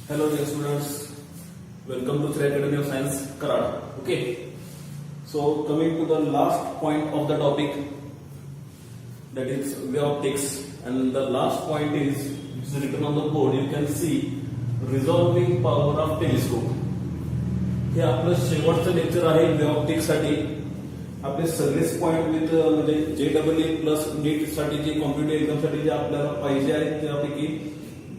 Hello dear students, welcome to Thread Academy of Science, Karad. Okay, so coming to the last point of the topic, that is wave optics, and the last point is written on the board. You can see resolving power of telescope. हे आपलं शेवटचं lecture आहे wave optics साठी. आपले सगळेच point with म्हणजे JEE plus नीट साठी जे कॉम्पिटिटिव्ह एक्झाम साठी जे आपल्याला पाहिजे आहेत त्यापैकी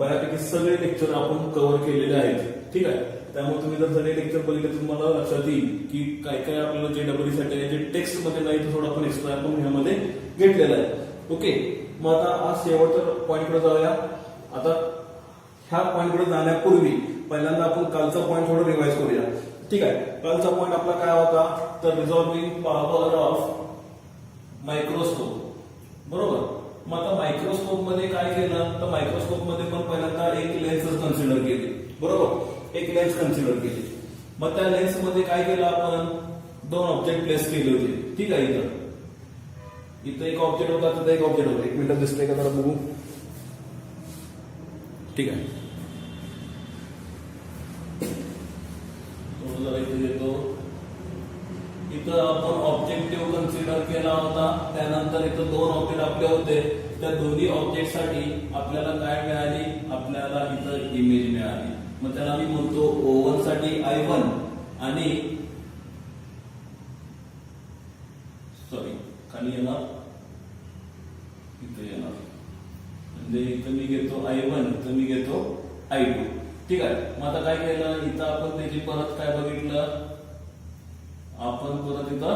बऱ्यापैकी सगळे लेक्चर आपण कव्हर केलेले आहेत. ठीक आहे, त्यामुळे तुम्ही जर सगळे लेक्चर बघितले तर तुम्हाला लक्षात येईल की काय काय आपल्याला JEE साठी जे टेक्स्ट मध्ये नाही तर थोडं आपण एक्स्ट्रा आपण ह्यामध्ये घेतलेलं आहे. ओके, मग आता आज शेवटच्या पॉइंटकडे जाऊया. आता ह्या पॉइंटकडे जाण्यापूर्वी पहिल्यांदा आपण कालचा पॉइंट थोडं रिवाइज करूया. ठीक आहे, कालचा पॉइंट आपला काय होता तर रिझॉल्विंग पॉवर ऑफ मायक्रोस्कोप. बरोबर. मग आता मायक्रोस्कोप मध्ये काय केलं तर मायक्रोस्कोप मध्ये पण पहिल्यांदा एक लेन्स कन्सिडर केली. बरोबर, एक लेन्स कन्सिडर केली. मग त्या लेन्स मध्ये काय केलं आपण दोन ऑब्जेक्ट प्लेस केले होते. ठीक आहे, इथं एक ऑब्जेक्ट होता तिथं एक ऑब्जेक्ट होता. एक मिनिट दिसतंय का जरा बघू. ठीक आहे, इथं आपण ऑब्जेक्टिव्ह कन्सिडर केला होता. त्यानंतर इथं दोन ऑब्जेक्ट आपले होते. त्या दोन्ही ऑब्जेक्ट साठी आपल्याला काय मिळाली, आपल्याला इथं इमेज मिळाली. मग त्याला मी म्हणतो O1 साठी I1 आणि सॉरी खाली येणार इथं येणार म्हणजे इथं मी घेतो I1 इथं मी घेतो I2. ठीक आहे, मग आता काय केलं इथं आपण त्याची परत काय बघितलं, आपण परत इथं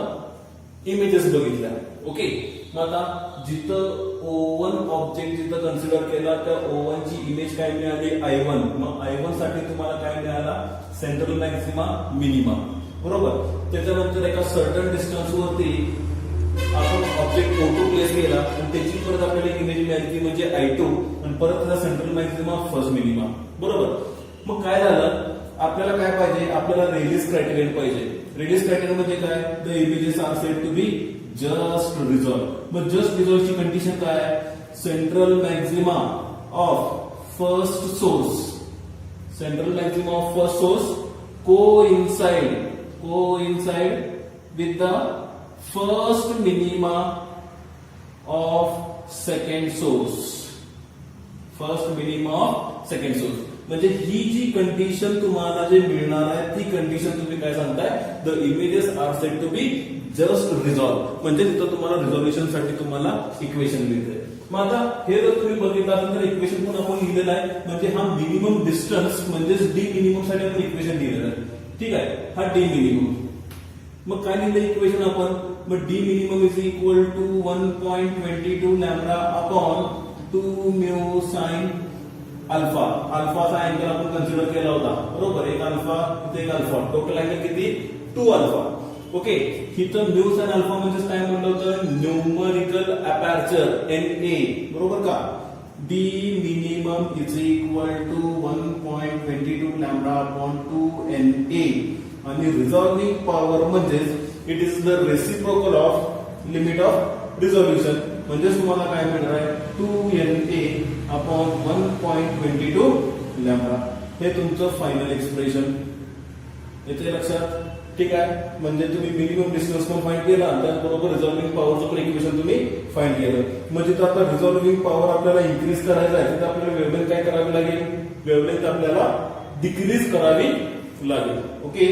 इमेजेस बघितल्या. ओके, मग आता जिथं O1 ऑब्जेक्ट जिथं कन्सिडर केला त्या O1 ची इमेज काय मिळाली I1. मग I1 साठी तुम्हाला काय मिळाला सेंट्रल मॅक्सिमा मिनिमा. बरोबर. त्याच्यानंतर एका सर्टन डिस्टन्स वरती आपण ऑब्जेक्ट O2 प्लेस केला आणि त्याची परत आपल्याला इमेज मिळाली ती म्हणजे I2 आणि परत त्याचा सेंट्रल मॅक्सिमा फर्स्ट मिनिमा. बरोबर. मग काय झालं आपल्याला काय पाहिजे, आपल्याला रेडियस क्रायटेरियन पाहिजे. रेडियस क्रायटेरियन म्हणजे काय, the images are said to be just resolve. मग जस्ट रिझॉल्वची कंडिशन काय आहे, central maxima of first source, central maxima of first source coincide with the first minima of second source, first minima of second source. म्हणजे ही जी condition तुम्हाला जे मिळणार आहे ती कंडिशन तुम्ही काय सांगताय, the images are set to be just resolve. म्हणजे तिथं तुम्हाला रिझॉल्युशन साठी तुम्हाला इक्वेशन मिळते. मग आता हे जर तुम्ही बघितलं असेल तर इक्वेशन पण आपण लिहिलेलं आहे. म्हणजे हा मिनिमम डिस्टन्स म्हणजेच डी मिनिमम साठी आपण इक्वेशन लिहिलेलं आहे. ठीक आहे, हा डी मिनिमम. मग काय लिहिलं इक्वेशन आपण, मग D minimum is equal to 1.22 lambda upon 2 mu sine alpha. अल्फाचा अँगल आपण कन्सिडर केला होता. बरोबर, एक अल्फा इथे एक अल्फा, टोटल अँगल किती 2 अल्फा. ओके, इथं म्यू साइन अल्फा म्हणजे काय म्हणलं होतं, न्यूमरिकल अपर्चर NA. बरोबर का. D minimum is equal to 1.22 lambda upon 2 NA आणि रिझॉल्विंग पॉवर म्हणजे it is the reciprocal of limit of resolution. म्हणजे तुम्हाला काय मिळणार आहे 2NA अपॉन 1.22 लॅम्बडा. हे तुमचं फायनल एक्सप्रेशन येते लक्षात. ठीक आहे, म्हणजे तुम्ही मिनिमम डिस्टन्स पण फाइंड केला त्याबरोबर रिझॉल्विंग पॉवरचं पण इक्वेशन तुम्ही फाइंड केलं. म्हणजे आता रिझॉल्विंग पॉवर आपल्याला इन्क्रीज करायचं आहे तर आपल्याला वेव्हलेंथ काय करावी लागेल, वेव्हलेंथ आपल्याला डिक्रीज करावी लागेल. ओके,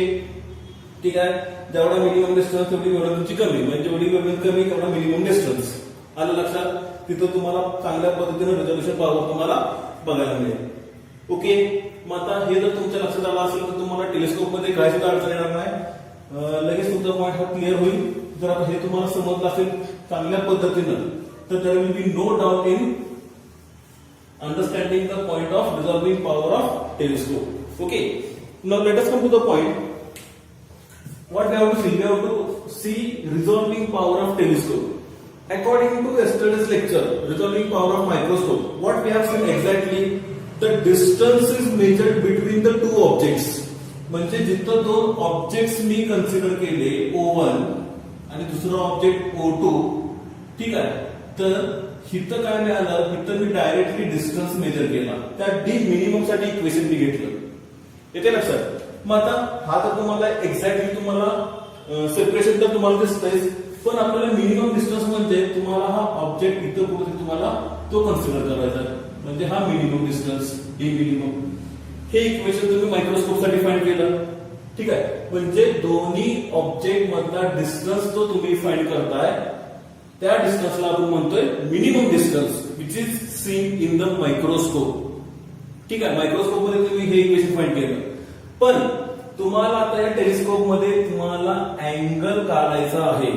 ठीक आहे. जेवढा मिनिमम डिस्टन्स तेवढी वेव्हलेंथची कमी, म्हणजे जेवढी वेव्हलेंथ कमी तेवढा मिनिमम डिस्टन्स. आलं लक्षात. तिथं तुम्हाला चांगल्या पद्धतीने रिझॉल्युशन पॉवर तुम्हाला बघायला मिळेल. ओके, मग आता हे जर तुमच्या लक्षात आलं असेल तर तुम्हाला टेलिस्कोप मध्ये काय सुद्धा अडचण येणार नाही. लगेच तुमचा पॉईंट हा क्लिअर होईल. जर आता हे तुम्हाला समजलं असेल चांगल्या पद्धतीनं तर there will be no doubt in understanding the point of resolving power of telescope. Okay, now let us come to the point. What we have to see? We have to see resolving power of telescope. According to yesterday's lecture, resolving power of microscope, what we have seen exactly, the distance is measured between the two objects. म्हणजे जिथं दोन objects मी consider केले O1 आणि दुसरा object O2. ठीक आहे, तर हिथं काय मिळालं, हिथं मी डायरेक्टली डिस्टन्स मेजर केला. त्या डी मिनिमम साठी इक्वेशन मी घेतलं. येते लक्षात? मग आता हा तर तुम्हाला एक्झॅक्टली तुम्हाला सेपरेशन तर तुम्हाला दिसतंय, पण आपल्याला मिनिमम डिस्टन्स म्हणजे तुम्हाला हा ऑब्जेक्ट इथं कुठे तुम्हाला तो कन्सिडर करायचा आहे. म्हणजे हा मिनिमम डिस्टन्स, हे मिनिमम, हे इक्वेशन तुम्ही मायक्रोस्कोप साठी फाइंड केलं. ठीक आहे, म्हणजे दोन्ही ऑब्जेक्ट मधला डिस्टन्स तो तुम्ही फाइंड करताय, त्या डिस्टन्सला आपण म्हणतोय minimum distance which is seen in the microscope. ठीक आहे, मायक्रोस्कोप मध्ये तुम्ही हे इक्वेशन फाइंड केलं, पण तुम्हाला आता या टेलिस्कोप मध्ये तुम्हाला अँगल काढायचा आहे.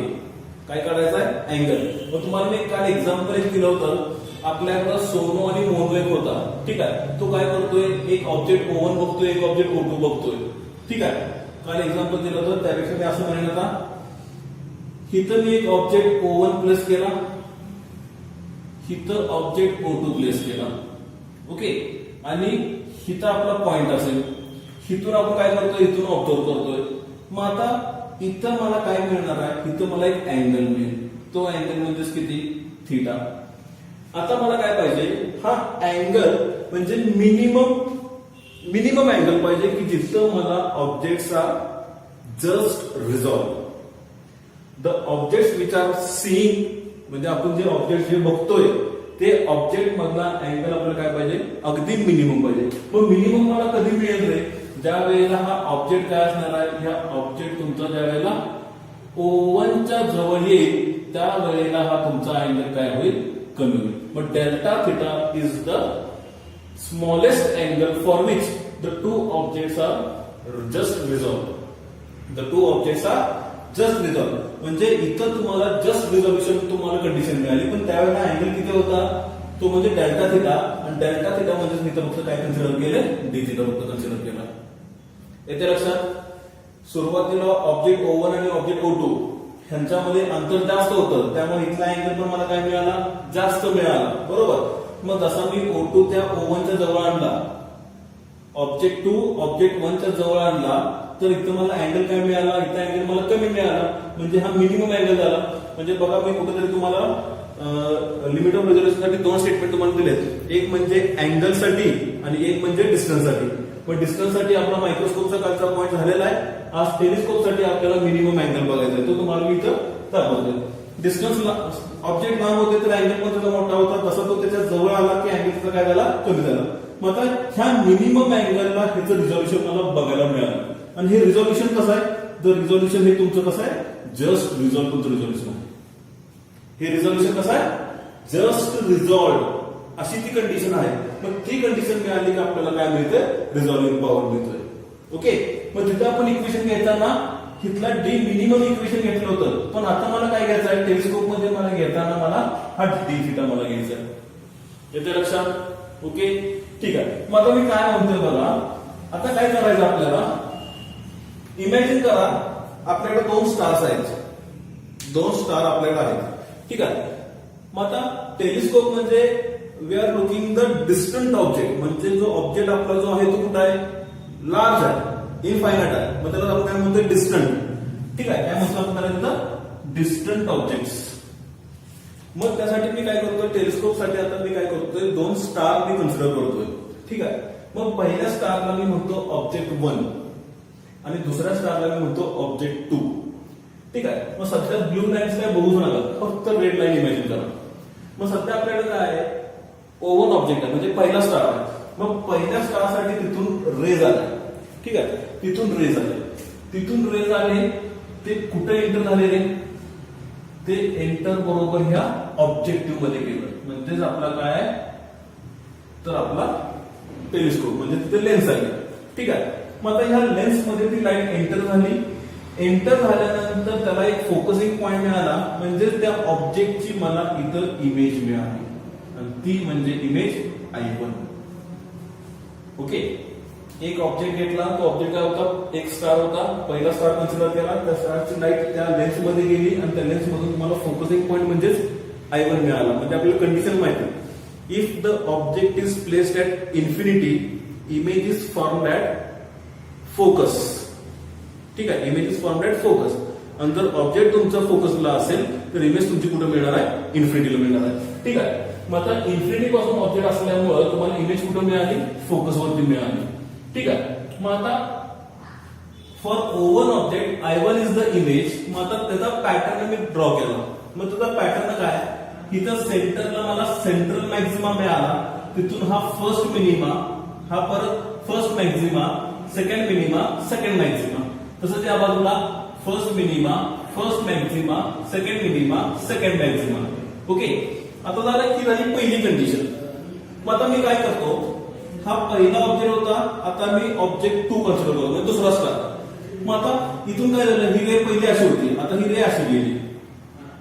काय काढायचा आहे? अँगल. मग तुम्हाला मी काल एक्झाम्पल दिलं होतं, आपल्याकडे सोनो आणि मोनो एक होता. ठीक आहे, तो काय करतोय, एक ऑब्जेक्ट O1 बघतोय, एक ऑब्जेक्ट O2 बघतोय. ठीक आहे, काल एक्झाम्पल दिलं होतं, त्यापेक्षा मी असं म्हणेन आता, इथं मी एक ऑब्जेक्ट O1 प्लेस केला, इथं ऑब्जेक्ट O2 प्लेस केला. ओके, आणि इथं आपला पॉइंट असेल, इथून आपण काय करतोय, इथून ऑब्झर्व करतोय. मग आता इथं मला काय मिळणार आहे, इथं मला एक अँगल मिळेल. तो अँगल म्हणजेच किती? थीटा. आता मला काय पाहिजे, हा अँगल म्हणजे मिनिमम अँगल पाहिजे की जिथं मला objects are just resolve. The objects which are seeing, म्हणजे आपण जे ऑब्जेक्ट जे बघतोय ते ऑब्जेक्ट मधला अँगल आपल्याला काय पाहिजे, अगदी मिनिमम पाहिजे. पण मिनिमम मला कधी मिळेल रे, ज्या वेळेला हा ऑब्जेक्ट काय असणार आहे, ह्या ऑब्जेक्ट तुमचा ज्या वेळेला O1 च्या जवळ येईल त्या वेळेला हा तुमचा अँगल काय होईल, कमी होईल. मग delta theta is the smallest angle for which the two objects are just resolve. The two objects are just resolve, म्हणजे इथं तुम्हाला जस्ट रिझॉल्युशन तुम्हाला कंडिशन मिळाली, पण त्यावेळेला अँगल किती होता, तो म्हणजे डेल्टा थिटा. आणि डेल्टा थिटा म्हणजे मी तर फक्त काय कन्सिडर केलं, डी थिटा फक्त कन्सिडर केला. येते लक्षात? सुरुवातीला ऑब्जेक्ट O1 आणि ऑब्जेक्ट O2 ह्यांच्यामध्ये अंतर जास्त होतं, त्यामुळे इथला अँगल पण मला काय मिळाला, जास्त मिळाला. बरोबर. मग जसा मी O2 त्या O1 च्या जवळ आणला, ऑब्जेक्ट 2 ऑब्जेक्ट 1 च्या जवळ आणला, तर इथं मला अँगल काय मिळाला, इथं अँगल मला कमी मिळाला, म्हणजे हा मिनिमम अँगल झाला. म्हणजे बघा, मी कुठेतरी तुम्हाला लिमिट ऑफ रेझोल्युशन साठी दोन स्टेटमेंट तुम्हाला दिलेत, एक म्हणजे अँगल साठी आणि एक म्हणजे डिस्टन्स साठी. पण डिस्टन्स साठी आपला मायक्रोस्कोपचा कालचा पॉईंट झालेला आहे. आज टेलिस्कोप साठी आपल्याला मिनिमम अँगल बघायचा आहे, तो तुम्हाला मी इथं दाखवतोय. डिस्टन्स ऑब्जेक्ट लांब होते तर अँगल पण त्याचा मोठा होता, तसा तो त्याच्या जवळ आला की अँगल त्याचा काय झाला, कमी झाला. मग आता ह्या मिनिमम अँगलला ह्याचं रिझॉल्युशन मला बघायला मिळालं. आणि हे रिझॉल्युशन कसं आहे, द रिझॉल्युशन हे तुमचं कसं आहे, जस्ट रिझॉल्व तुमचं रिझॉल्युशन आहे. हे रिझॉल्युशन कसं आहे, जस्ट रिझॉल्व, अशी ती कंडिशन आहे. मग ती कंडिशन मिळाली की आपल्याला काय मिळतं, रिझॉल्विंग पॉवर मिळतोय. ओके, मग तिथं आपण इक्वेशन घेताना तिथला डी मिनिमम इक्वेशन घेतलं होतं, पण आता मला काय घ्यायचं आहे, टेलिस्कोप मध्ये मला घेताना मला हा डी थिटा मला घ्यायचा आहे. येते लक्षात? ओके, ठीक आहे. मग आता मी काय म्हणतोय बघा, आता काय करायचं आपल्याला, इमॅजिन करा आपल्याकडे दोन स्टार्स आहेत, दोन स्टार आपल्याकडे आहेत. ठीक आहे. मग आता टेलिस्कोप म्हणजे we are looking the distant object, म्हणजे जो ऑब्जेक्ट आपला जो आहे तो कुठं आहे, लार्ज आहे, इनफायनाइट आहे. मग त्याला आपण काय म्हणतोय, डिस्टंट. ठीक आहे, काय म्हणतो आपण त्याला, डिस्टंट ऑब्जेक्ट्स. मग त्यासाठी मी काय करतोय, टेलिस्कोप साठी आता मी काय करतोय, दोन स्टार मी कन्सिडर करतोय. ठीक आहे. मग पहिल्या स्टारला मी म्हणतो ऑब्जेक्ट 1 आणि दुसऱ्या स्टारला मी म्हणतो ऑब्जेक्ट 2. ठीक आहे. मग सध्या ब्लू लाईन्स काय बघूच नका, फक्त रेड लाईन इमॅजिन करा. मग सध्या आपल्याकडे काय आहे, O1 ऑब्जेक्ट आहे, म्हणजे पहिला स्टार आहे. मग पहिल्या स्टारसाठी तिथून रेज आले. ठीक आहे, तिथून रेज आले, तिथून रेज आले, ते कुठे एंटर झाले रे, ते एंटर बरोबर ह्या ऑब्जेक्टिव्ह मध्ये गेलं, म्हणजेच आपला काय आहे, तर आपला टेलिस्कोप म्हणजे तिथे लेन्स आहे. ठीक आहे. मग आता ह्या लेन्स मध्ये ती लाईट एंटर झाली, एंटर झाल्यानंतर त्याला एक फोकसिंग पॉइंट मिळाला, म्हणजे त्या ऑब्जेक्टची मला इथं इमेज मिळाली, आणि ती म्हणजे इमेज I1. ओके, एक ऑब्जेक्ट घेतला, तो ऑब्जेक्ट काय होता, एक स्टार होता, पहिला स्टार कन्सिडर केला, त्या स्टारची लाईट त्या लेन्स मध्ये गेली आणि त्या लेन्स मधून तुम्हाला फोकसिंग पॉइंट म्हणजेच I1 मिळाला. म्हणजे आपल्याला कंडिशन माहिती, if the object is placed at infinity, image is formed at focus. ठीक आहे, image is formed at focus. आणि जर ऑब्जेक्ट तुमचा फोकसला असेल तर इमेज तुमची कुठे मिळणार आहे, इन्फिनिटीला मिळणार आहे. ठीक आहे. मग आता इन्फिनिटी पासून ऑब्जेक्ट असल्यामुळे तुम्हाला इमेज कुठे मिळाली, फोकस वरती मिळाली. ठीक आहे. मग आता for O1 object I1 is the image. मग आता त्याचा पॅटर्न मी ड्रॉ केला. मग तुझा पॅटर्न काय, इथं सेंटरला मला सेंट्रल मॅक्झिमा मिळाला, तिथून हा फर्स्ट मिनिमा, हा परत first Maxima, second minima, second Maxima. तसंच या बाजूला first minima, first Maxima, second minima, second Maxima. Okay, आता झालं की झाली पहिली कंडिशन. मग आता मी काय करतो, हा पहिला ऑब्जेक्ट होता, आता मी ऑब्जेक्ट 2 कन्सिडर करतो, म्हणजे दुसरा स्टार. मग आता इथून काय झालं, ही रे पहिली अशी होती, आता ही रे अशी गेली,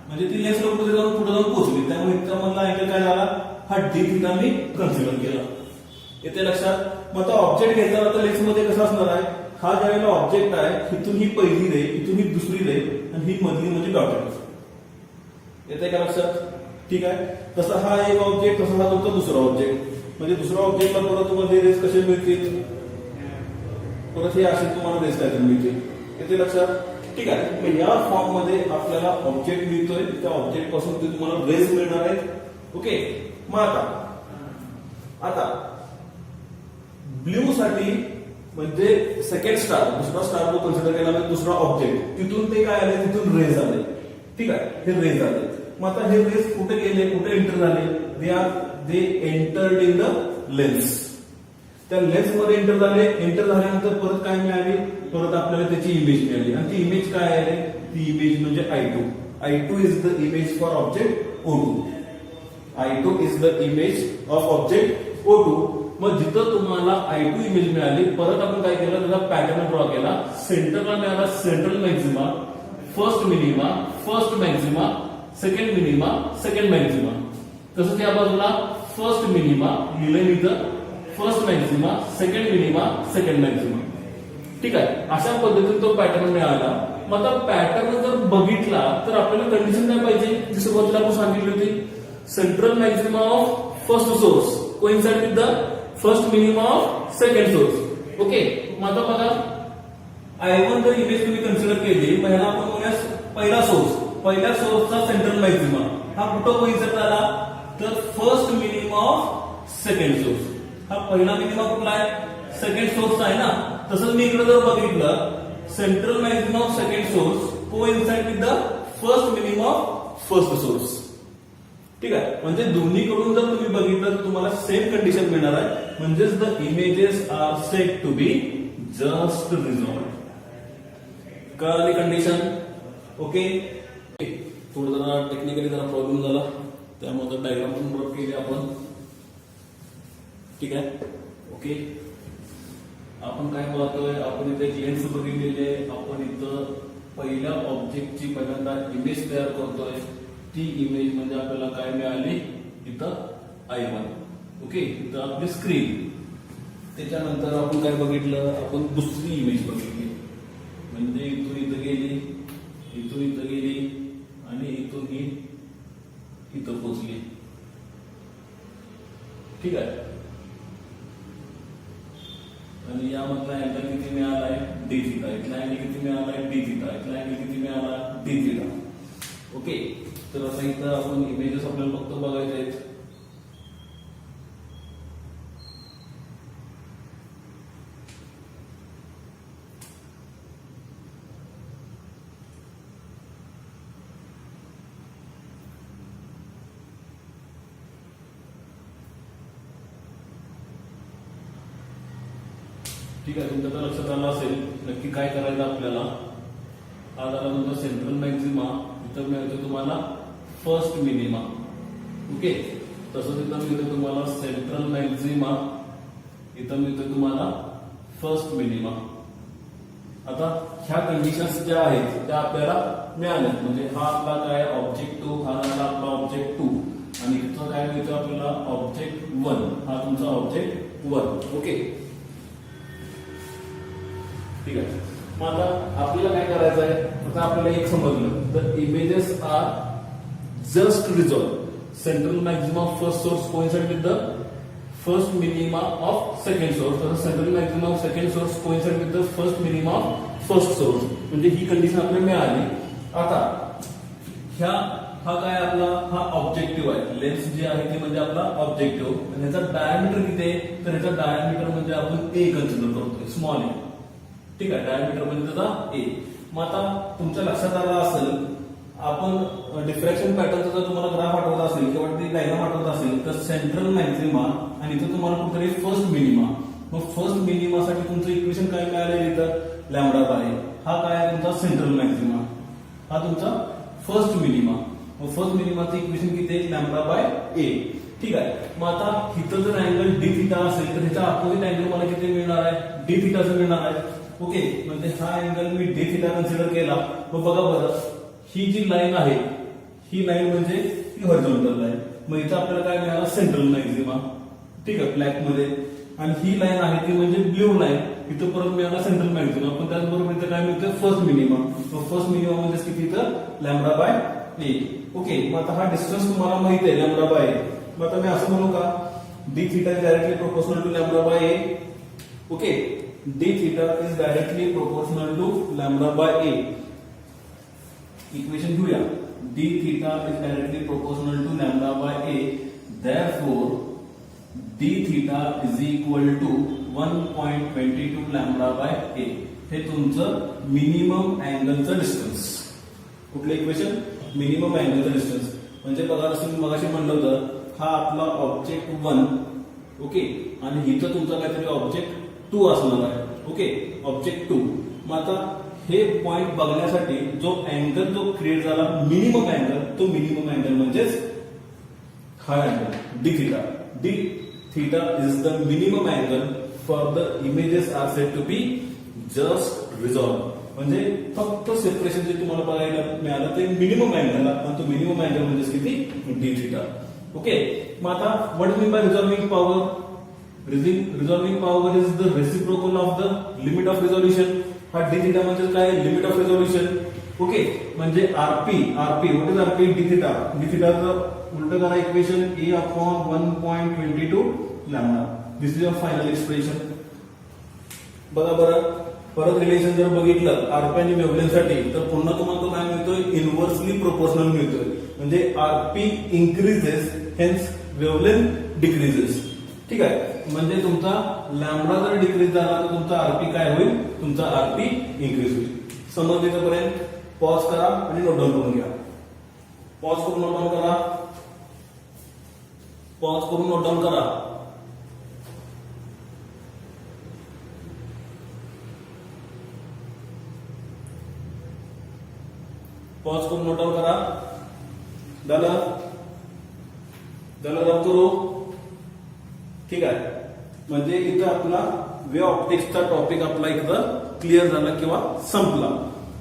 म्हणजे ती लेन्स पुढे जाऊन पोहोचली. त्यामुळे इथं मधला अँगल काय झाला, हा डी थिटा मी कन्सिडर केला. येते लक्षात. मग आता ऑब्जेक्ट घेताना तर लेन्स मध्ये कसं असणार आहे, हा ज्यावेळेला ऑब्जेक्ट आहे, इथून ही पहिली रे, इथून ही दुसरी रे, आणि ही मधली म्हणजे डॉटेड. येते का लक्षात. ठीक आहे. तसा हा एक ऑब्जेक्ट, तसा हा तुमचा दुसरा ऑब्जेक्ट. म्हणजे दुसऱ्या ऑब्जेक्टला परत तुम्हाला रेस कसे मिळतील, परत हे असे तुम्हाला रेस काय मिळतील. येते लक्षात. ठीक आहे. मग या फॉर्म मध्ये आपल्याला ऑब्जेक्ट मिळतोय, त्या ऑब्जेक्ट पासून ते तुम्हाला रेस मिळणार आहेत. ओके. मग आता ब्ल्यू साठी म्हणजे सेकंड स्टार, दुसरा स्टार जो कन्सिडर केला म्हणजे दुसरा ऑब्जेक्ट, तिथून ते काय आले, तिथून रेज आले. ठीक आहे. हे रेज आले. मग आता हे रेज कुठे गेले, कुठे एंटर झाले, they entered in the lens. त्या लेन्स मध्ये एंटर झाले. एंटर झाल्यानंतर परत काय मिळाली, परत आपल्याला त्याची इमेज मिळाली. आणि ती इमेज काय आहे, ती इमेज म्हणजे I2 is the image for object O2. I2 is the image of object O2. मग जिथं तुम्हाला I2 इमेज मिळाली, परत आपण काय केलं, त्याचा पॅटर्न ड्रॉ केला. सेंटरला मिळाला central maxima, first minima, first Maxima, second minima, second Maxima. तसंच या बाजूला फर्स्ट मिनिमा लिहिलंय इथं, first Maxima, second minima, second Maxima. ठीक आहे. अशा पद्धतीने तो पॅटर्न मिळाला. मग आता पॅटर्न जर बघितला तर आपल्याला कंडिशन काय पाहिजे, जी सुरुवातीला आपण सांगितली होती, central maxima of first source coincide with the first minima of second source. Okay. मग आता बघा, I1 जर इमेज तुम्ही कन्सिडर केली, मग ह्याला आपण म्हणूया पहिला सोर्स. पहिल्या सोर्सचा सेंट्रल मॅक्झिमा हा कुठं कोइन्साइड झाला, तर first minima of second source. हा पहिला मिनिमा कुठला आहे, सेकंड सोर्सचा आहे ना. तसंच मी इकडे जर बघितलं, central maxima of second source coincide with the first minima of first source. ठीक आहे. म्हणजे दोन्हीकडून जर तुम्ही बघितलं तर तुम्हाला सेम कंडिशन मिळणार आहे. म्हणजेच the images are said to be just resolved. कळाली कंडिशन. ओके. थोडं जरा टेक्निकली जरा प्रॉब्लेम झाला, त्यामुळे डायग्राम पण ड्रॉ केली आपण. ठीक आहे. ओके. आपण काय पाहतोय, आपण इथे एक लेन्स बघितलेली आहे. आपण इथं पहिल्या ऑब्जेक्टची पहिल्यांदा इमेज तयार करतोय. ती इमेज म्हणजे आपल्याला काय मिळाली, इथं I1. ओके. इथं आपली स्क्रीन. त्याच्यानंतर आपण काय बघितलं, आपण दुसरी इमेज बघितली. म्हणजे इथून इथं गेली, इथून इथं गेली, आणि इथून ही इथं पोहोचली. ठीक आहे. आणि यामधला अँगल किती मिळालाय, डी थिटा. इथला अँगल किती मिळालाय, डी थिटा. इथला अँगल किती मिळाला, डी थिटा. ओके. तर आता इथं आपण इमेजेस आपल्याला फक्त बघायचे आहेत. ठीक आहे. तुमच्या तर लक्षात आलं असेल नक्की काय करायचं आपल्याला. हा झाला तुमचा सेंट्रल मॅक्झिमा. इथं मिळतो तुम्हाला फर्स्ट मिनिमा. ओके. तसंच इथं मिळतो तुम्हाला सेंट्रल मॅक्झिमा, इथं मिळतो तुम्हाला फर्स्ट मिनिमा. आता ह्या कंडिशन्स ज्या आहेत त्या आपल्याला मिळाल्या. म्हणजे हा आपला काय ऑब्जेक्ट 2, हा झाला आपला ऑब्जेक्ट 2, आणि इथं काय मिळतो आपल्याला ऑब्जेक्ट 1. हा तुमचा ऑब्जेक्ट 1. ओके. ठीक आहे. मग आता आपल्याला काय करायचं आहे, आता आपल्याला एक समजलं, the images are just resolve. Central maxima of first source coincide with the first minima of second source. तर central maxima of second source coincide with the first minima of first source. म्हणजे ही condition आपल्याला मिळाली. आता ह्या हा काय आपला हा ऑब्जेक्टिव्ह आहे. लेन्स जी आहे ती म्हणजे आपला ऑब्जेक्टिव्ह. आणि ह्याचा डायमीटर किती आहे तर ह्याचा डायमीटर म्हणजे आपण ए कन्सिडर करतोय, स्मॉल ए. ठीक आहे, डायमीटर म्हणजे त्याचा ए. मग आता तुमच्या लक्षात आलं असेल आपण डिफ्रॅक्शन पॅटर्नचा जर तुम्हाला ग्राफ आठवत असेल किंवा ती डायग्राम आठवत असेल तर सेंट्रल मॅक्झिमा आणि इथं तुम्हाला कुठेतरी फर्स्ट मिनिमा. मग फर्स्ट मिनिमासाठी तुमचं इक्वेशन काय मिळालेलं इथं लॅम्बडा बाय. हा काय आहे तुमचा सेंट्रल मॅक्झिमा, हा तुमचा फर्स्ट मिनिमा. मग फर्स्ट मिनिमाचं इक्वेशन किती आहे लॅम्बडा बाय ए. ठीक आहे, मग आता इथं जर अँगल डी थिटा असेल तर ह्याचा अपोजिट अँगल मला किती मिळणार आहे डी थिटाचं मिळणार आहे. ओके, म्हणजे हा अँगल मी डी थिटा कन्सिडर केला. मग बघा बरं ही जी लाईन आहे ही लाईन म्हणजे ही हॉरिझॉन्टल लाईन. मग इथं आपल्याला काय मिळालं सेंट्रल मॅक्झिमा. ठीक आहे, ब्लॅक मध्ये. आणि ही लाईन आहे ती म्हणजे ब्ल्यू लाईन. इथं परत मिळाला सेंट्रल मॅक्झिमा. पण त्याचबरोबर इथं काय मिळतं फर्स्ट मिनिमा. मग फर्स्ट मिनिमा म्हणजे किती इथं लॅम्बडा बाय ए. ओके, मग आता हा डिस्टन्स तुम्हाला माहिती आहे लॅम्बडा बाय ए. मग आता मी असं म्हणू का D theta is directly proportional to lambda by A. Okay, D theta is directly proportional to lambda by A. Equation घेऊया. D theta is directly proportional to lambda by A. Therefore, d theta is equal to 1.22 lambda by A. हे तुमचं minimum अँगलचं distance. कुठलं equation minimum अँगलचं distance. म्हणजे बघा जसं मी मगाशी म्हणलं होतं हा आपला ऑब्जेक्ट 1. ओके, आणि इथं तुमचा काहीतरी ऑब्जेक्ट 2 असणार आहे. Okay, object 2. मग आता हे पॉइंट बघण्यासाठी जो अँगल जो क्रिएट झाला मिनिमम अँगल, तो मिनिमम अँगल म्हणजेच हा angle d theta. D theta is the minimum angle for the images are said to be just resolve. म्हणजे फक्त सेपरेशन जे तुम्हाला बघायला मिळालं ते मिनिमम अँगल, आणि तो मिनिमम अँगल म्हणजे किती डी थिटा. ओके, मग आता what mean by resolving power. Resolving power is the reciprocal of the limit of resolution. हा डी थिटा म्हणजे काय लिमिट ऑफ रिझॉल्युशन. ओके, म्हणजे RP. What is RP D theta. D थिटाचं उलट करा equation A upon 1.22 lambda. This is your final expression. बघा बरं परत रिलेशन जर बघितलं आरपी आणि वेव्हलेंथ साठी तर पुन्हा तुम्हाला तो काय मिळतोय इनव्हर्सली प्रोपोर्शनल मिळतोय. म्हणजे RP increases hence wavelength decreases. ठीक आहे, म्हणजे तुमचा लॅम्बडा जर डिक्रीज झाला तर तुमचा आरपी काय होईल तुमचा आरपी इन्क्रीज होईल. समजण्यापर्यंत पॉज करा आणि नोट डाऊन करून घ्या. पॉज करून नोट डाऊन करा. पॉज करून नोट डाऊन करा. पॉज करून नोट डाऊन करा. झालं रब करू. ठीक आहे, म्हणजे इथं आपला वे ऑप्टिक्सचा टॉपिक आपला इथं क्लिअर झाला किंवा संपला.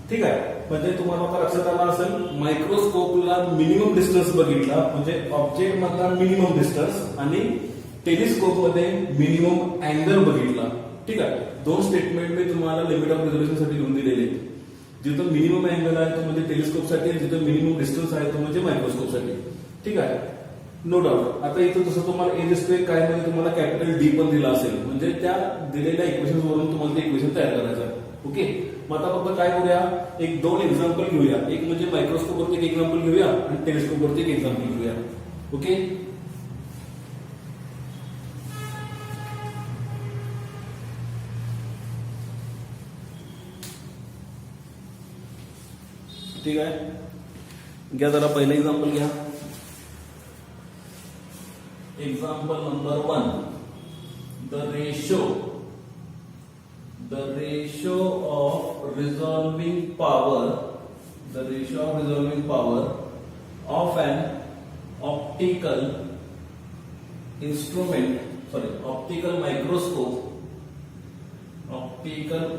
ठीक आहे, म्हणजे तुम्हाला आता लक्षात आलं असेल मायक्रोस्कोपला मिनिमम डिस्टन्स बघितला म्हणजे ऑब्जेक्ट मधला मिनिमम डिस्टन्स आणि टेलिस्कोप मध्ये मिनिमम अँगल बघितला. ठीक आहे, दोन स्टेटमेंट मी तुम्हाला लिमिट ऑफ रिझोल्युशन साठी लिहून दिलेले. जिथं मिनिमम अँगल आहे तो म्हणजे टेलिस्कोप साठी, जिथं मिनिमम डिस्टन्स आहे तो म्हणजे मायक्रोस्कोप साठी. ठीक आहे, नो डाऊट. आता इथं जसं तुम्हाला ए दिसतोय काय म्हणजे तुम्हाला कॅपिटल डी पण दिला असेल म्हणजे त्या दिलेल्या इक्वेशन वरून तुम्हाला ते इक्वेशन तयार करायचं आहे. ओके, मग आता फक्त काय करूया एक दोन एक्झाम्पल घेऊया. एक म्हणजे मायक्रोस्कोप वरती एक एक्झाम्पल घेऊया आणि टेलिस्कोप वरती एक एक्झाम्पल घेऊया. ओके, ठीक आहे, घ्या जरा पहिलं एक्झाम्पल घ्या. Example number 1, the ratio of resolving power of an optical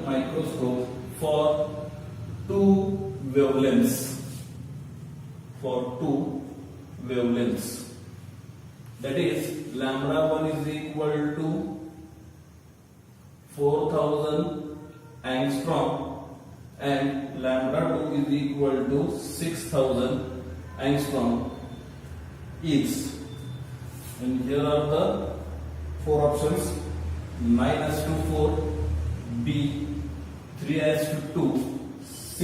microscope for two wavelengths. That is lambda 1 is equal to 4000 angstrom and lambda 2 is equal to 6000 angstrom each. And here are the four options: 9:4, B 3:2, C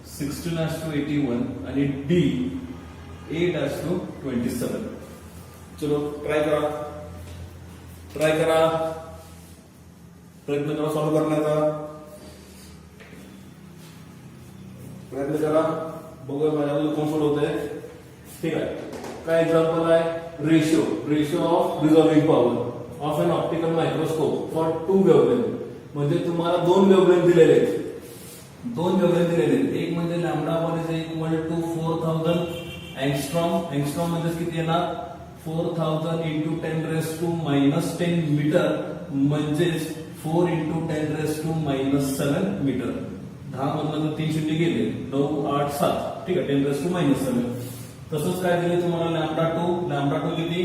16:81 and D a-27. चलो try करा, प्रयत्न करा solve करण्याचा, प्रयत्न करा, बघूया माझ्याकडून कोण सोडवतंय. ठीक आहे, काय एक्झाम्पल आहे, ratio of resolving power of an optical microscope for 2 wavelength. म्हणजे तुम्हाला 2 वेव्हलेंथ दिलेले आहेत, एक म्हणजे λ1 is equal to 4000 angstrom. Angstrom म्हणजे किती येणार, 4000 इंटू 10⁻⁻10 मीटर, म्हणजेच 4 इंटू 10⁻⁻7 मीटर. 10 मधनं 3 शून्य गेले, 9, 8, 7. ठीक आहे, 10⁻⁻7. तसंच काय दिले तुम्हाला λ2 किती,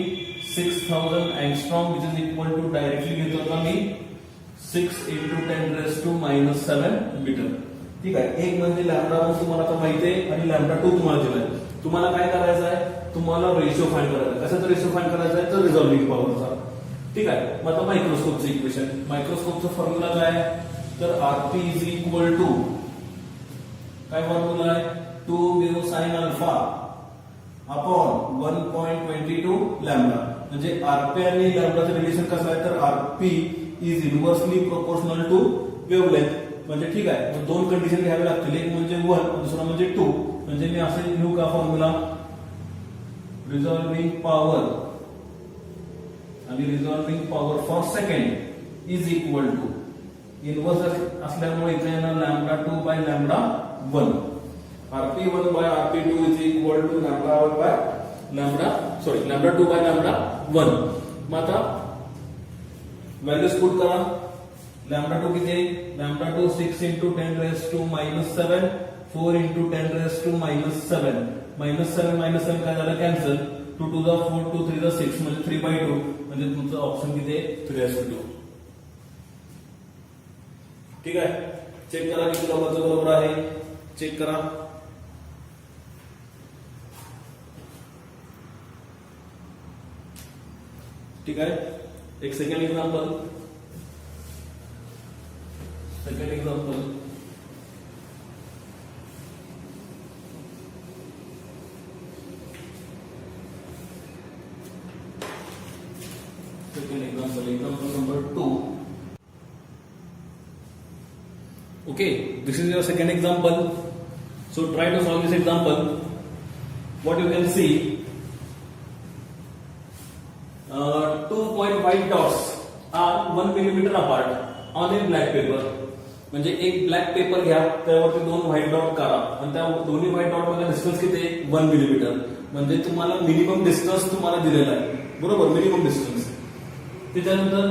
6000 angstrom which is equal to, directly घेतो आता मी 6 इंटू 10⁻⁻7 मीटर. ठीक आहे, एक म्हणजे λ1 तुम्हाला आता माहिती आहे आणि λ2 तुम्हाला दिलाय. तुम्हाला काय करायचं आहे, तुम्हाला रेशो फाइंड करायचा आहे. कशाचा रेशो फाइंड करायचा आहे, तर रिझॉल्विंग पॉवरचा. ठीक आहे, मग आता मायक्रोस्कोपचं इक्वेशन, मायक्रोस्कोपचा फॉर्म्युला काय, तर आरपी इज इक्वल टू, काय फॉर्म्युला आहे, 2 mu sine alpha upon 1.22 lambda. म्हणजे आरपी आणि लॅम्बडाचं रिलेशन कसं आहे, तर RP is inversely proportional to wavelength. म्हणजे ठीक आहे, मग 2 कंडिशन घ्यावे लागतील, एक म्हणजे 1, दुसरा म्हणजे 2. म्हणजे मी असे लिहू का फॉर्म्युला, रिझॉल्विंग पॉवर आणि resolving power for second is equal to, inverse असल्यामुळे इथे येणार λ2 by λ1. RP1 by RP2 is equal to λ2 by λ1. मग आता व्हॅल्यूज पुट करा. λ2 किती आहे, λ2 6 इंटू 10⁻⁻7, 4 इंटू 10⁻⁻7, -7 काय झालं, कॅन्सल. 2 to the 4, 2 3 the 6 म्हणजे 3/2. म्हणजे तुमचं ऑप्शन किती आहे, 3/2. ठीक आहे, चेक करा किती लोकांचं बरोबर आहे, चेक करा. ठीक आहे, एक second example. Second example. Example number 2. Okay, this is your second example. So try to solve this example. What you can see, 2 white dots are 1 millimeter apart on a black paper. म्हणजे एक black paper घ्या, त्यावरती 2 white dot करा आणि त्या दोन्ही white dot मध्ये distance किती आहे, 1 मिलीमीटर. म्हणजे तुम्हाला मिनिमम डिस्टन्स तुम्हाला दिलेला आहे, बरोबर, मिनिमम डिस्टन्स. त्याच्यानंतर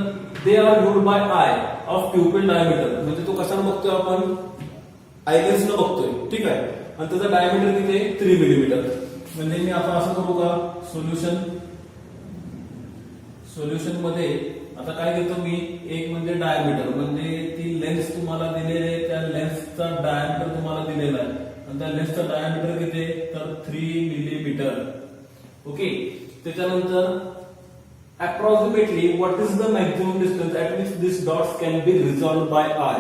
they are viewed by eye of pupil diameter. म्हणजे तो कशाला बघतोय आपण, आय लेन्सनं बघतोय. ठीक आहे, आणि त्याचा डायमीटर किती आहे, 3 मिलीमीटर. म्हणजे मी आता असं करू का, सोल्युशन मध्ये आता काय घेतो मी, एक म्हणजे डायमीटर, म्हणजे ती लेन्स तुम्हाला दिलेली आहे, त्या लेन्सचा डायमीटर तुम्हाला दिलेला आहे आणि त्या लेन्सचा डायमीटर किती आहे, तर 3 मिलीमीटर. ओके, त्याच्यानंतर approximately what is the maximum distance at which this dots can be resolved by eye.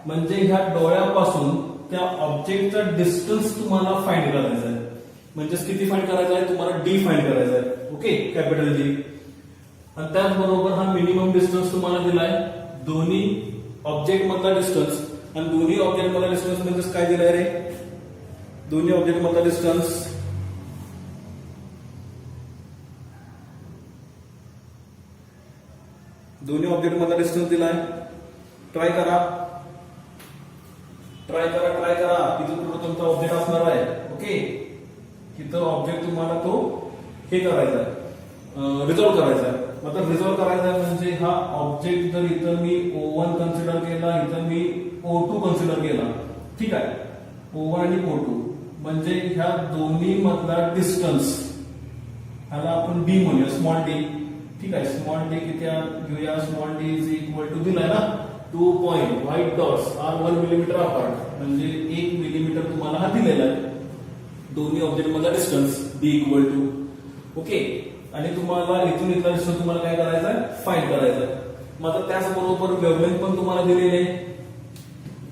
म्हणजे ह्या डोळ्यापासून त्या ऑब्जेक्टचा डिस्टन्स तुम्हाला फाइंड करायचा आहे. म्हणजेच किती फाइंड करायचा आहे, तुम्हाला डी फाइंड करायचा आहे. Okay, capital D. आणि त्याचबरोबर हा मिनिमम डिस्टन्स तुम्हाला दिलाय, दोन्ही ऑब्जेक्ट मधला डिस्टन्स. आणि दोन्ही ऑब्जेक्ट मधला डिस्टन्स म्हणजे काय दिलाय रे, दोन्ही ऑब्जेक्ट मधला डिस्टन्स दिलाय. ट्राय करा इथं कुठं तुमचा ऑब्जेक्ट असणार आहे. ओके, इथं ऑब्जेक्ट तुम्हाला तो हे करायचा आहे, रिझॉल्व्ह करायचा आहे. आता रिझॉल्व्ह करायचा आहे म्हणजे हा ऑब्जेक्ट जर इथं मी O1 कन्सिडर केला, इथं मी O2 कन्सिडर केला. ठीक आहे, O1 आणि O2 म्हणजे ह्या दोन्ही मधला डिस्टन्स, ह्याला आपण डी म्हणूया, स्मॉल डी. ठीक आहे, स्मॉल डी किती घेऊया, small d is equal to दिलाय ना, 2 point white dots are 1 millimetre apart. म्हणजे 1 मिलीमीटर तुम्हाला हा दिलेला आहे, दोन्ही ऑब्जेक्ट मधला distance d equal to. Okay, आणि तुम्हाला इथून इथला डिस्टन्स तुम्हाला काय करायचा आहे, फाइंड करायचा आहे. मग आता त्याचबरोबर वेव्हलेंथ पण तुम्हाला दिलेली आहे.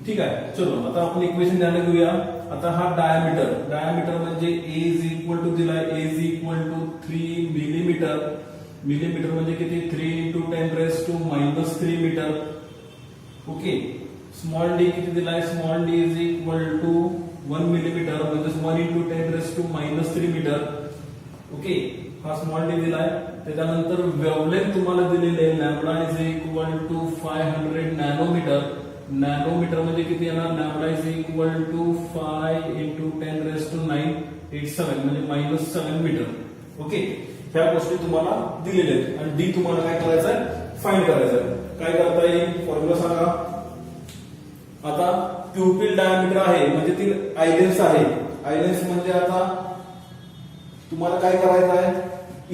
ठीक आहे, चलो आता आपण इक्वेशन द्यायला घेऊया. आता हा डायमीटर म्हणजे ए इज इक्वल टू दिलाय, A is equal to 3 millimetre. Millimetre म्हणजे किती? 3 × 10⁻³ मीटर. ओके. स्मॉल डी किती दिलाय? Small d is equal to 1 millimetre म्हणजे 1 × 10⁻³ मीटर. ओके. हा स्मॉल डी दिलाय. त्याच्यानंतर वेव्हलेंथ तुम्हाला दिलेले lambda is equal to 500 nanometre. Nanometre म्हणजे किती येणार? लॅम्बडा इज इक्वल टू 5 × 10⁻⁹87 म्हणजे -7 मीटर. ओके. ह्या गोष्टी तुम्हाला दिलेल्या आहेत आणि डी तुम्हाला काय करायचं आहे? फाइंड करायचं आहे. काय करता येईल? फॉर्म्युला सांगा. आता प्युपिल डायमीटर आहे म्हणजे ती आयलेन्स आहे. आयलेन्स म्हणजे आता तुम्हाला काय करायचं आहे?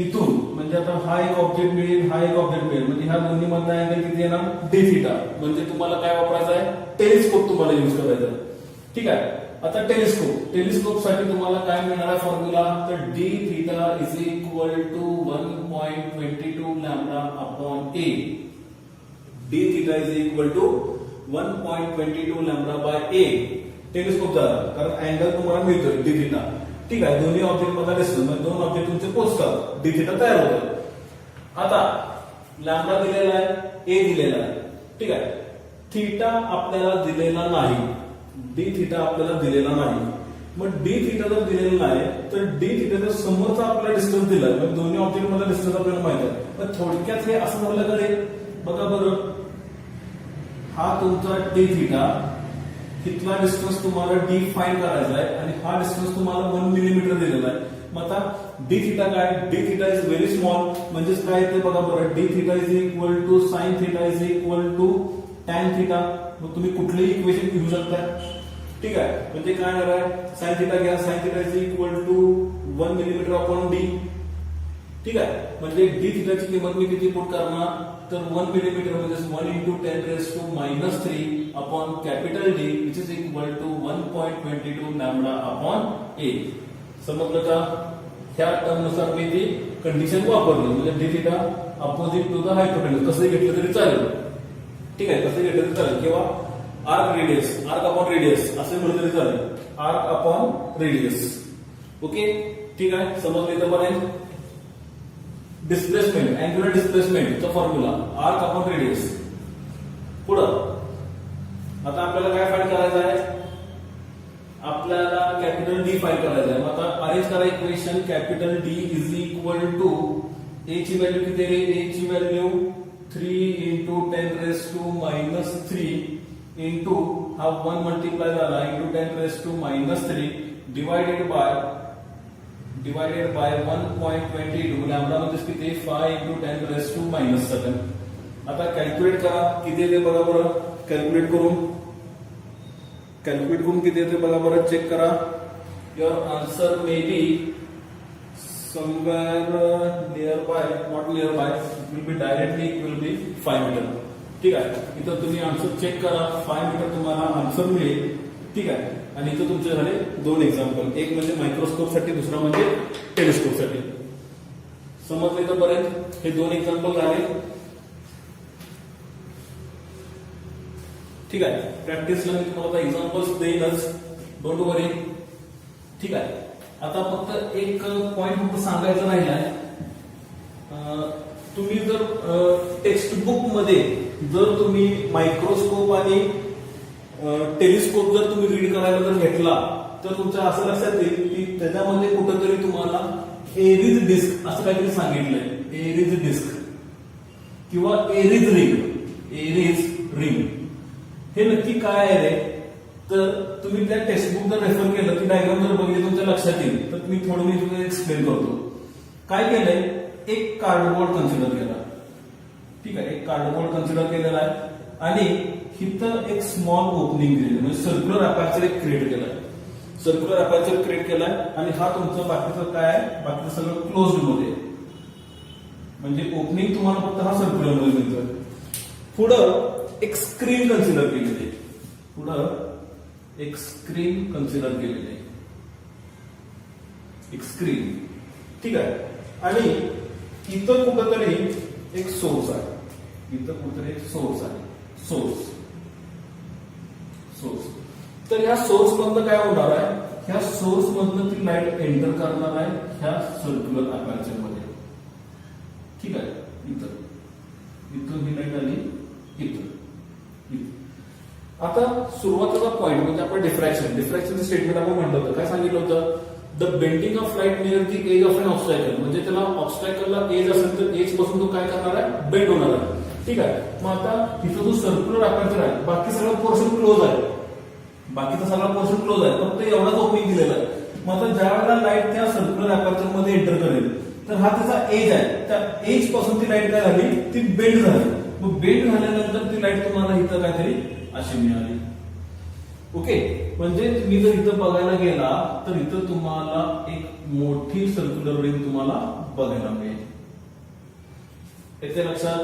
इथून म्हणजे आता हा एक ऑब्जेक्ट मिळेल, हा एक ऑब्जेक्ट मिळेल म्हणजे ह्या दोन्ही मधला अँगल किती येणार? D theta. म्हणजे तुम्हाला काय वापरायचं आहे? टेलिस्कोप तुम्हाला युज करायचा आहे. ठीक आहे. आता टेलिस्कोप साठी तुम्हाला काय मिळणार आहे फॉर्म्युला? तर d theta is equal to 1.22 lambda upon a. D theta is equal to 1.22 lambda by a. Telescope झाला कारण अँगल तुम्हाला मिळतोय डी थिटा. ठीक आहे. दोन्ही ऑब्जेक्ट मधला डिस्टन्स म्हणजे दोन ऑब्जेक्ट तुमचे पोचतात, डी थिटा तयार होतात. आता लॅम्बडा दिलेला आहे, ए दिलेला आहे. ठीक आहे. थिटा आपल्याला दिलेला नाही, डी थिटा आपल्याला दिलेला नाही. मग डी थिटा जर दिलेला नाही तर डी थिटाचा समोरचा आपल्याला डिस्टन्स दिलाय म्हणजे दोन्ही ऑब्जेक्ट मधला डिस्टन्स आपल्याला माहित आहे. पण थोडक्यात हे असं झालं का रे? बघा बरं, हा तुमचा डी थिटा, इथला डिस्टन्स तुम्हाला डी फाइंड करायचा आहे आणि हा डिस्टन्स तुम्हाला 1 मिलीमीटर दिलेला आहे. मग आता डी थिटा काय? D theta is very small म्हणजेच काय ते बघा बरं, d theta is equal to sine theta is equal to tan theta. मग तुम्ही कुठलेही इक्वेशन घेऊ शकता. ठीक आहे. म्हणजे काय होणार आहे? साइन थिटा घ्या, sine theta is equal to 1 millimetre upon d. ठीक आहे. म्हणजे डी थिटाची किंमत मी किती पुट करणार? तर 1 मिलीमीटर म्हणजे 1 × 10⁻³ upon capital D which is equal to 1.22 lambda upon A. समजलं का? ह्या टर्म नुसार मी ती कंडिशन वापरली म्हणजे D theta opposite to the hypotenuse कसं घेतलं तरी चालेल. ठीक आहे. कसं घेतलं तरी चालेल किंवा arc radius, arc upon radius असे म्हटलं तरी चालेल. Arc upon radius. ओके. ठीक आहे. समजलं इथपर्यंत? डिस्प्लेसमेंट, अँग्युलर डिस्प्लेसमेंटचा फॉर्म्युला आर्क अपॉन रेडियस. पुढं आता आपल्याला काय फाइंड करायचं आहे? आपल्याला कॅपिटल डी फाइंड करायचं आहे. आता अरेंज करा equation. Capital D is equal to A ची व्हॅल्यू किती रे? ए ची व्हॅल्यू 3 × 10⁻³ इंटू हा 1 मल्टिप्लाय झाला इंटू 10⁻³ डिवायडेड बाय 1.22 लॅम्बडा म्हणजे किती? 5 × 10⁻⁷. आता कॅल्क्युलेट करा किती येते बघा बरं. कॅल्क्युलेट करून किती येते बघा बरं. चेक करा. Your answer may be somewhere nearby, not nearby, it will be directly it will be 5 metre. ठीक आहे. इथं तुम्ही आन्सर चेक करा. 5 मीटर तुम्हाला आन्सर मिळेल. ठीक आहे. आणि इथं तुमचे झाले 2 एक्झाम्पल. एक म्हणजे मायक्रोस्कोप साठी, दुसरा म्हणजे टेलिस्कोप साठी. समजले तर पर्यंत हे 2 एक्झाम्पल झाले. ठीक आहे. प्रॅक्टिसला मी तुम्हाला एक्झाम्पल्स देईनच, डोंट वरी. ठीक आहे. आता फक्त एक पॉइंट फक्त सांगायचं राहिलाय. तुम्ही जर टेक्स्टबुक मध्ये जर तुम्ही मायक्रोस्कोप आणि टेलिस्कोप जर तुम्ही रीड करायला जर घेतला तर तुमच्या असं लक्षात येईल की त्याच्यामध्ये कुठेतरी तुम्हाला एरिज डिस्क असं काहीतरी सांगितलंय. एरिज डिस्क किंवा एरिज रिंग. हे नक्की काय आहे रे? तर तुम्ही त्या टेक्स्टबुक जर रेफर केलं ती डायग्राम जर बघितली तुमच्या लक्षात येईल. तर मी थोडं मी तुम्हाला एक्सप्लेन करतो. काय केलंय? एक कार्डबोर्ड कन्सिडर केला. ठीक आहे. एक कार्डबोर्ड कन्सिडर केलेला आहे आणि इथं एक स्मॉल ओपनिंग दिली म्हणजे सर्क्युलर अपर्चर एक क्रिएट केलाय. सर्क्युलर अपर्चर क्रिएट केलाय आणि हा तुमचं बाकीचं काय आहे? बाकीचं सगळं क्लोज्ड मध्ये म्हणजे ओपनिंग तुम्हाला फक्त हा सर्क्युलर मध्ये मिळतोय. पुढं एक स्क्रीन कन्सिडर केलेली आहे. पुढं एक स्क्रीन कन्सिडर केलेली आहे. एक स्क्रीन. ठीक आहे. आणि इथं कुठंतरी एक सोर्स आहे. इथं कुठंतरी एक सोर्स आहे. सोर्स. तर ह्या सोर्स मधनं काय होणार आहे, ह्या सोर्स मधनं ती लाईट एंटर करणार आहे ह्या सर्क्युलर अपर्चर मध्ये. ठीक आहे, इथं ही लाईट आली, इथं. आता सुरुवातीचा पॉइंट म्हणजे आपण डिफ्रॅक्शनचं स्टेटमेंट आपण म्हटलं होतं. काय सांगितलं होतं, the bending of light near the edge of an obstacle. म्हणजे त्याला ऑब्स्टॅकलला एज असेल तर एज पासून तो काय करणार आहे, बेंड होणार आहे. ठीक आहे, मग आता इथं जो सर्क्युलर अपर्चर आहे, बाकी सगळं पोर्शन क्लोज आहे, बाकीचा सगळा पोर्शन क्लोज आहे, फक्त एवढाच ओपनिंग दिलेला आहे. मग आता ज्या वेळेला लाईट त्या सर्क्युलर अपर्चर मध्ये एंटर करेल तर हा त्याचा एज आहे, त्या एज पासून ती लाईट काय झाली, ती बेंड झाली. मग बेंड झाल्यानंतर ती लाईट तुम्हाला इथं काहीतरी अशी मिळाली. ओके, म्हणजे तुम्ही जर इथं बघायला गेला तर इथं तुम्हाला एक मोठी सर्क्युलर रिंग तुम्हाला बघायला मिळेल. येते लक्षात,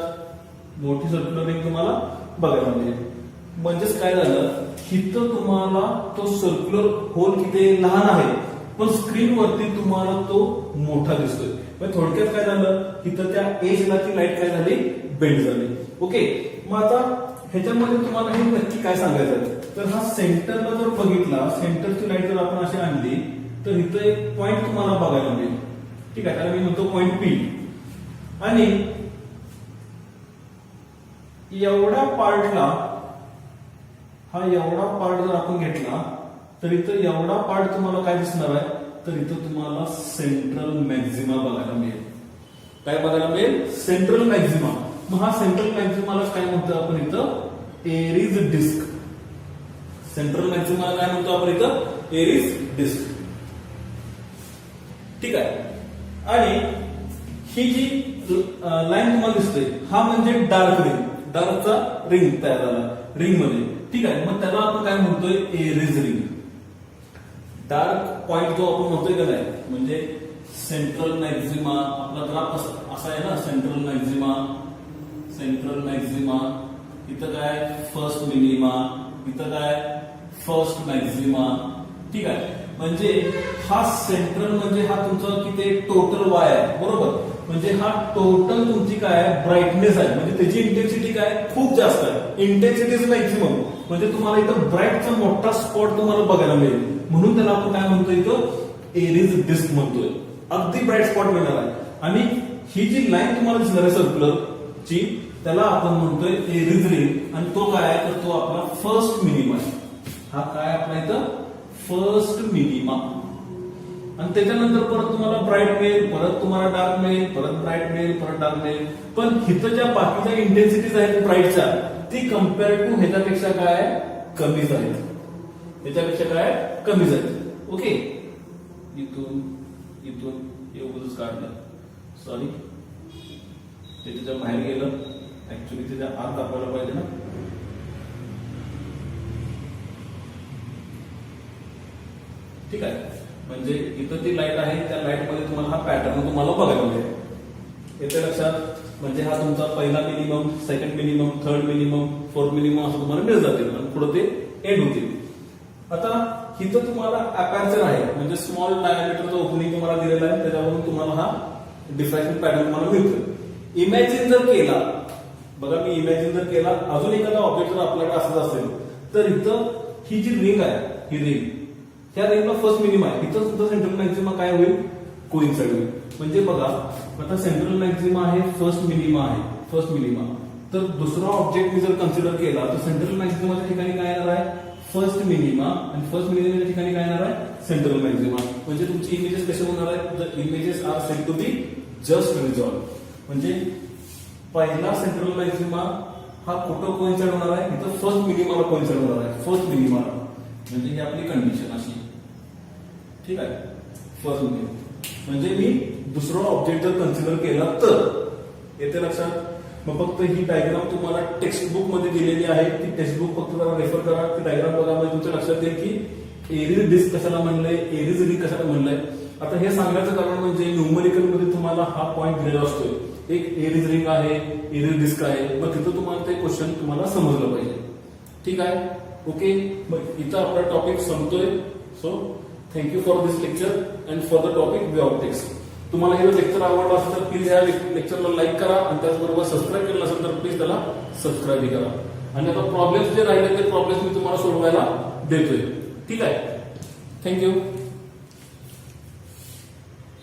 मोठी सर्क्युलर रिंग तुम्हाला बघायला मिळेल. म्हणजेच काय झालं, इथं तुम्हाला तो सर्क्युलर होल किती लहान आहे पण स्क्रीनवरती तुम्हाला तो मोठा दिसतोय. म्हणजे थोडक्यात काय झालं, इथं त्या एजला ती लाईट काय झाली, बेंड झाली. ओके, मग आता ह्याच्यामध्ये तुम्हाला हे नक्की काय सांगायचं, तर हा सेंटरला जर बघितला, सेंटरची लाईट जर आपण अशी आणली तर इथं एक पॉइंट तुम्हाला बघायला मिळेल. ठीक आहे, त्याला मी म्हणतो पॉइंट पी. आणि एवढ्या पार्टला, हा एवढा पार्ट जर आपण घेतला तर इथं एवढा पार्ट तुम्हाला काय दिसणार आहे, तर इथं तुम्हाला सेंट्रल मॅक्झिमा बघायला मिळेल. काय बघायला मिळेल, सेंट्रल मॅक्झिमा. मग हा सेंट्रल मॅक्झिमाला काय म्हणतो आपण इथं, एरिज डिस्क. सेंट्रल मॅक्झिमाला काय म्हणतो आपण इथं, एरिज डिस्क. ठीक आहे, आणि ही जी लाईन तुम्हाला दिसते हा म्हणजे डार्क रिंग, डार्कचा रिंग तयार झाला रिंग मध्ये. ठीक आहे, मग त्याला आपण काय म्हणतोय, एरिज रिंग. डार्क पॉइंट जो आपण म्हणतोय का नाही, म्हणजे सेंट्रल मॅक्झिमा आपला ग्राफ असा आहे ना, सेंट्रल मॅक्झिमा, सेंट्रल मॅक्झिमा, इथं काय फर्स्ट मिनिमा, इथं काय फर्स्ट मॅक्झिमा. ठीक आहे, म्हणजे हा सेंट्रल म्हणजे हा तुमचा किती टोटल वाय आहे, बरोबर. म्हणजे हा टोटल तुमची काय आहे, ब्राईटनेस आहे. म्हणजे त्याची इंटेन्सिटी काय खूप जास्त आहे, इंटेन्सिटी इज मॅक्झिमम. म्हणजे तुम्हाला इथं ब्राईटचा मोठा स्पॉट तुम्हाला बघायला मिळेल, म्हणून त्याला आपण काय म्हणतोय, इथं एरिज डिस्क म्हणतोय. अगदी ब्राईट स्पॉट मिळणार आहे. आणि ही जी लाईन तुम्हाला दिसणार आहे सर्क्युलर ची, त्याला आपण म्हणतोय एरिज रिंग. आणि तो काय आहे, तर तो आपला फर्स्ट मिनिमा आहे. हा काय आपला इथं फर्स्ट मिनिमा. आणि त्याच्यानंतर परत तुम्हाला ब्राईट मिळेल, परत तुम्हाला डार्क मिळेल, परत ब्राईट मिळेल, परत डार्क मिळेल. पण इथं ज्या बाकीच्या इंटेन्सिटीज आहेत ब्राईटच्या, ती कम्पेअर टू ह्याच्यापेक्षा काय कमीच आहेत, ह्याच्यापेक्षा काय कमीच आहेत. ओके, इथून एवढंच काढलं, सॉरी ते त्याच्या बाहेर गेलं, ऍक्च्युली त्याच्या आत दाखवायला पाहिजे ना. ठीक आहे, म्हणजे इथं ती लाईट आहे, त्या लाईट मध्ये तुम्हाला हा पॅटर्न तुम्हाला बघायला मिळेल. येते लक्षात, म्हणजे हा तुमचा पहिला minimum, second minimum, third minimum, fourth minimum असं तुम्हाला मिळत जातील आणि पुढे ते एंड होतील. आता इथं तुम्हाला अपर्चर आहे, म्हणजे स्मॉल डायमीटरचं ओपनिंग तुम्हाला दिलेलं आहे, त्याच्यावरून तुम्हाला हा डिफ्रॅक्शन पॅटर्न तुम्हाला मिळतो. इमॅजिन जर केला, बघा मी इमॅजिन जर केला, अजून एखादा ऑब्जेक्ट जर आपल्याकडे असंच असेल तर इथं ही जी रिंग आहे, ही रिंग, ह्या रिंगला फर्स्ट मिनिमम आहे, इथं सुद्धा सेंट्रल मॅक्झिमा काय होईल, कोइन्साइड होईल. म्हणजे बघा आता सेंट्रल मॅक्झिमा आहे, फर्स्ट मिनिमा आहे, फर्स्ट मिनिमा. तर दुसरा ऑब्जेक्ट मी जर कन्सिडर केला तर सेंट्रल मॅक्झिमाच्या ठिकाणी काय येणार आहे, फर्स्ट मिनिमा. आणि फर्स्ट मिनिमाच्या ठिकाणी काय येणार आहे, सेंट्रल मॅक्झिमा. म्हणजे तुमची इमेजेस कसे होणार आहेत, the images are set to be just resolve. म्हणजे पहिला सेंट्रल मॅक्झिमा हा कुठं कोइन्साइड होणार आहे, इथं फर्स्ट मिनिमाला कोइन्साइड होणार आहे, फर्स्ट मिनिमाला. म्हणजे ही आपली कंडिशन अशी. ठीक आहे, फर्स्ट मिनिमा. म्हणजे मी दुसरा ऑब्जेक्ट जर कन्सिडर केला तर, येते लक्षात. मग फक्त ही डायग्राम तुम्हाला टेक्स्ट बुक मध्ये दिलेली आहे, ती टेक्स्ट बुक फक्त जरा रेफर करा, ती डायग्राम बघा, म्हणजे तुमच्या लक्षात येईल की एरिज डिस्क कशाला म्हणलंय, एरिज रिंग कशाला म्हणलंय. आता हे सांगण्याचं कारण म्हणजे न्यूमरिकल मध्ये तुम्हाला हा पॉईंट दिलेला असतोय, एक एरिज रिंग आहे, एरिज डिस्क आहे. मग तिथं तुम्हाला ते क्वेश्चन तुम्हाला समजलं पाहिजे. ठीक आहे, ओके. मग इथं आपला टॉपिक संपतोय. So thank you for this lecture and for the topic wave optics. तुम्हाला हे लेक्चर आवडलं असेल तर प्लीज या लेक्चरला लाईक करा आणि त्याचबरोबर सबस्क्राईब केलं असेल तर प्लीज त्याला सबस्क्राईब करा. आणि आता प्रॉब्लेम्स जे राहिले ते प्रॉब्लेम्स मी तुम्हाला सोडवायला देतोय. ठीक आहे. थँक्यू.